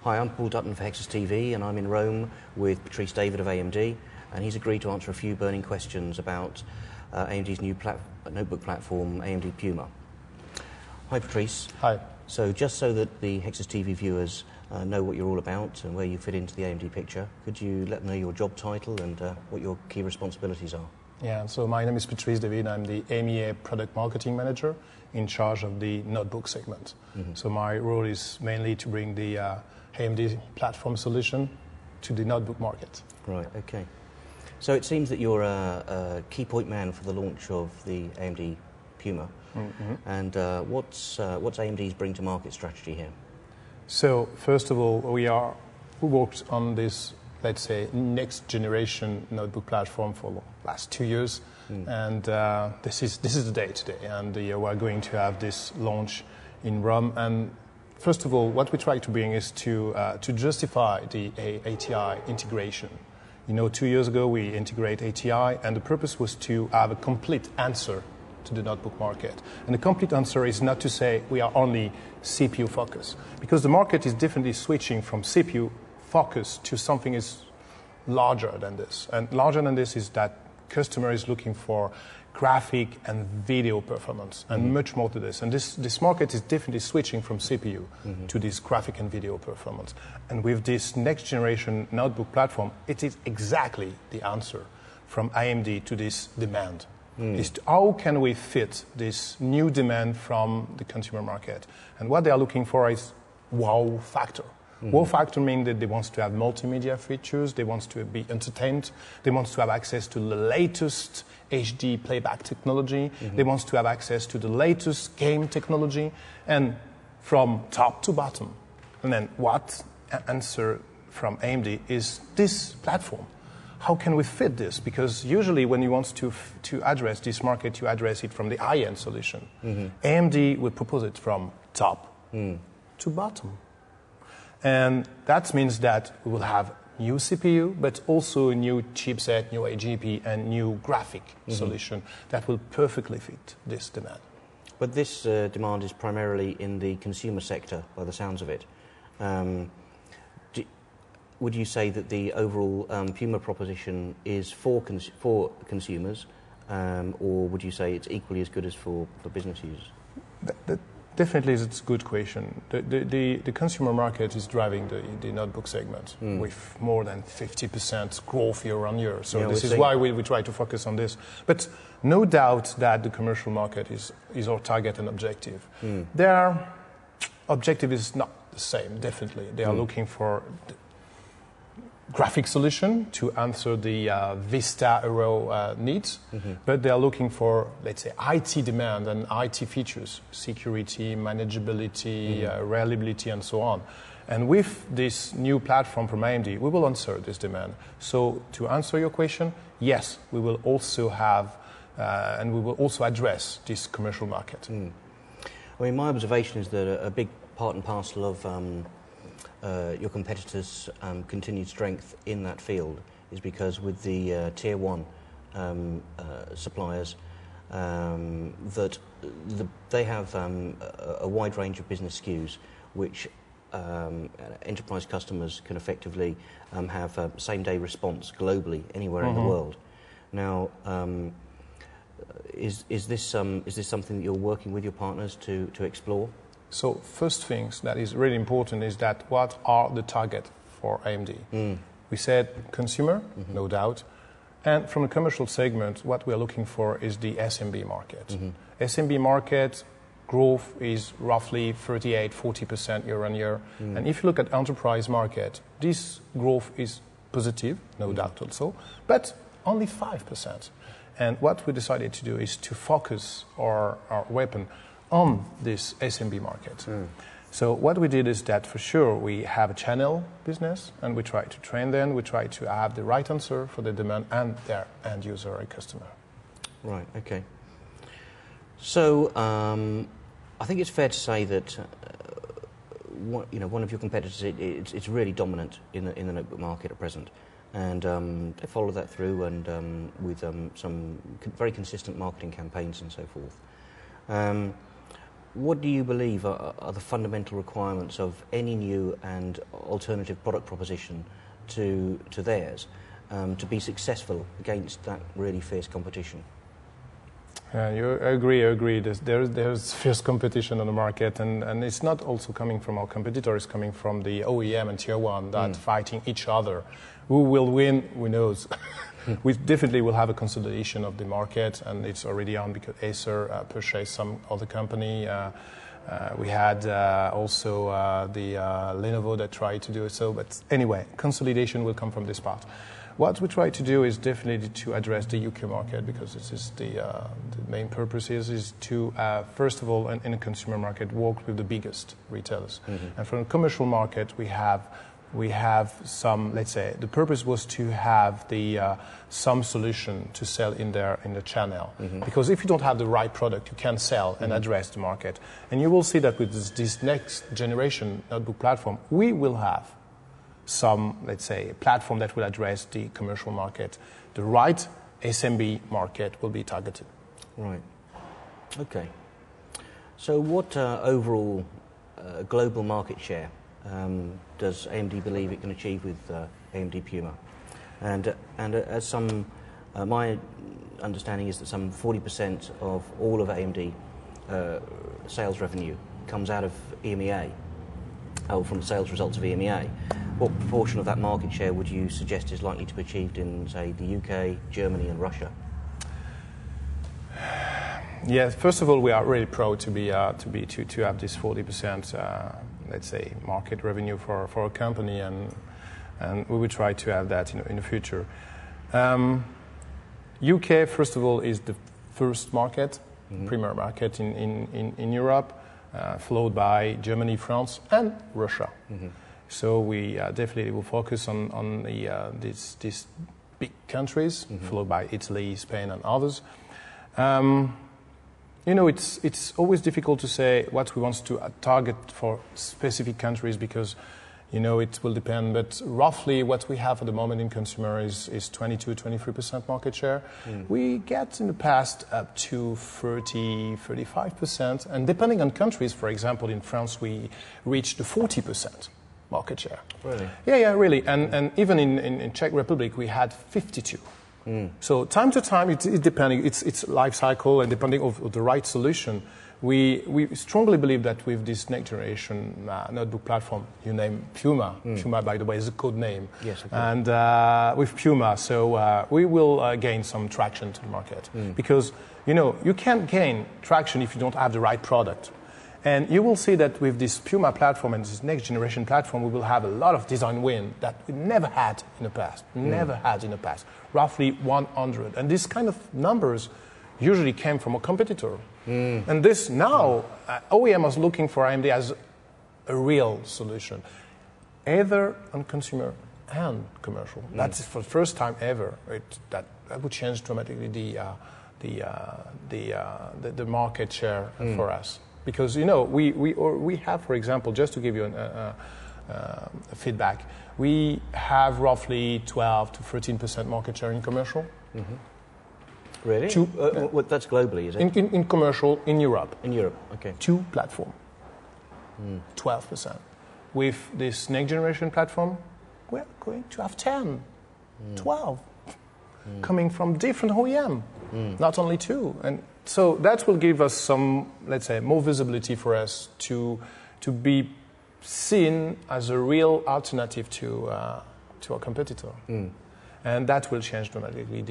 Hi, I'm Paul Dutton for Hexus TV, and I'm in Rome with Patrice David of AMD, and he's agreed to answer a few burning questions about AMD's new notebook platform, AMD Puma. Hi, Patrice. Hi. So just so that the Hexus TV viewers know what you're all about and where you fit into the AMD picture, could you let them know your job title and what your key responsibilities are? Yeah, so my name is Patrice David. I'm the EMEA Product Marketing Manager in charge of the notebook segment. Mm-hmm. So my role is mainly to bring the AMD platform solution to the notebook market. Right, okay. So it seems that you're a key point man for the launch of the AMD Puma. Mm-hmm. And what's AMD's bring to market strategy here? So first of all, we worked on this, let's say, next generation notebook platform for the last 2 years, and this is the day today, and we're going to have this launch in Rome. And first of all, what we try to bring is to justify the ATI integration. You know, 2 years ago we integrate ATI, and the purpose was to have a complete answer to the notebook market. And the complete answer is not to say we are only CPU focused, because the market is definitely switching from CPU focus to something is larger than this. And larger than this is that customer is looking for graphic and video performance, and much more to this. And this market is definitely switching from CPU to this graphic and video performance. And with this next generation notebook platform, it is exactly the answer from AMD to this demand. Is how can we fit this new demand from the consumer market? And what they are looking for is wow factor. Wow factor means that they want to have multimedia features, they want to be entertained, they want to have access to the latest HD playback technology, they want to have access to the latest game technology, and from top to bottom. And then what answer from AMD is this platform. How can we fit this? Because usually when you want to address this market, you address it from the high-end solution. AMD would propose it from top to bottom. And that means that we will have new CPU, but also a new chipset, new AGP, and new graphic solution that will perfectly fit this demand. But this demand is primarily in the consumer sector, by the sounds of it. Would you say that the overall Puma proposition is for consumers, or would you say it's equally as good as for business users? Definitely, it's a good question. The consumer market is driving the notebook segment with more than 50% growth year on year. So this is why we try to focus on this. But no doubt that the commercial market is our target and objective. Their objective is not the same, definitely. They are looking for graphic solution to answer the Vista Aero needs, but they are looking for, let's say, IT demand and IT features, security, manageability, reliability, and so on. And with this new platform from AMD, we will answer this demand. So to answer your question, yes, we will also have, and we will also address this commercial market. I mean, my observation is that a big part and parcel of your competitors' continued strength in that field is because with the tier one suppliers, that they have a wide range of business SKUs which enterprise customers can effectively have same-day response globally anywhere in the world. Now, is this something that you're working with your partners to explore? So first things that is really important is that what are the target for AMD? We said consumer, no doubt. And from the commercial segment, what we are looking for is the SMB market. SMB market growth is roughly 38-40% year on year. And if you look at enterprise market, this growth is positive, no doubt also, but only 5%. And what we decided to do is to focus our weapon on this SMB market. So what we did is that for sure we have a channel business, and we try to train them, we try to have the right answer for the demand and their end user or customer. Right, okay. So I think it's fair to say that one of your competitors, it's really dominant in the notebook market at present. And they follow that through and with some very consistent marketing campaigns and so forth. what do you believe are the fundamental requirements of any new and alternative product proposition to theirs to be successful against that really fierce competition? I agree. There's fierce competition on the market, and it's not also coming from our competitors, it's coming from the OEM and Tier 1 that fighting each other. Who will win? Who knows? We definitely will have a consolidation of the market, and it's already on because Acer purchased some other company. We had also the Lenovo that tried to do it. So, but anyway, consolidation will come from this part. What we try to do is definitely to address the UK market, because this is the main purpose is to, first of all, in a consumer market, work with the biggest retailers. And from the commercial market, we have some, let's say, the purpose was to have some solution to sell in the channel. Because if you don't have the right product, you can't sell and address the market. And you will see that with this next generation notebook platform, we will have some, let's say, platform that will address the commercial market. The right SMB market will be targeted. Right. Okay. So what overall global market share does AMD believe it can achieve with AMD Puma? And as some, my understanding is that some 40% of all of AMD sales revenue comes out of EMEA, from the sales results of EMEA. What proportion of that market share would you suggest is likely to be achieved in, say, the UK, Germany, and Russia? Yes. First of all, we are really proud to have this 40%, let's say, market revenue for our company, and we will try to have that in the future. UK, first of all, is the first market, premier market in Europe, followed by Germany, France, and Russia. So we definitely will focus on these big countries, followed by Italy, Spain, and others. You know, it's always difficult to say what we want to target for specific countries, because, you know, it will depend. But roughly what we have at the moment in consumer is 22-23% market share. We get in the past up to 30-35%. And depending on countries, for example, in France, we reached the 40% market share. Really? Yeah, really. And even in Czech Republic, we had 52. So time to time, it's depending. It's life cycle, and depending on the right solution, we strongly believe that with this next generation notebook platform, you name Puma. Puma, by the way, is a code name. Yes. Okay. And with Puma, so we will gain some traction to the market, because, you know, you can't gain traction if you don't have the right product. And you will see that with this Puma platform and this next generation platform, we will have a lot of design win that we never had in the past. Never had in the past. Roughly 100. And these kind of numbers usually came from a competitor. And this now, OEM is looking for AMD as a real solution, either on consumer and commercial. That's for the first time ever. That would change dramatically the market share for us. Because, you know, we have, for example, just to give you a feedback, we have roughly 12-13% market share in commercial. Really? That's globally, is it? In commercial, in Europe. In Europe, okay. 2 platform, 12%. With this next generation platform, we're going to have 10, 12, coming from different OEM, not only 2. And so that will give us some, let's say, more visibility for us to be seen as a real alternative to our competitor, and that will change dramatically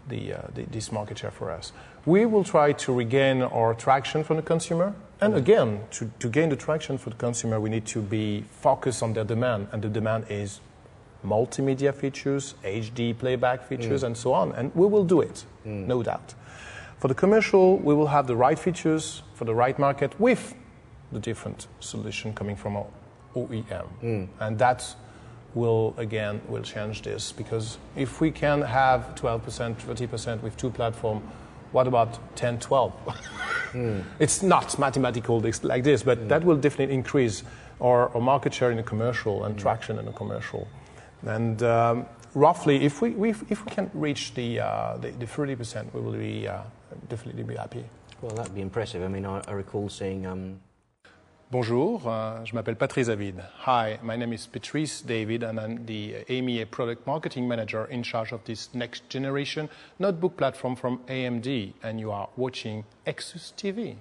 this market share for us. We will try to regain our traction from the consumer, and again, to gain the traction for the consumer, we need to be focused on their demand, and the demand is multimedia features, HD playback features, and so on, and we will do it, no doubt. For the commercial, we will have the right features for the right market with the different solution coming from our OEM. And that will change this, because if we can have 12%, 30% with 2 platforms, what about 10, 12? It's not mathematical like this, but that will definitely increase our market share in the commercial and traction in the commercial. And roughly, if we can reach the 30%, we will be definitely be happy. Well, that'd be impressive. I mean, I recall seeing... Bonjour, je m'appelle Patrice David. Hi, my name is Patrice David and I'm the EMEA Product Marketing Manager in charge of this next generation notebook platform from AMD, and you are watching Exus TV.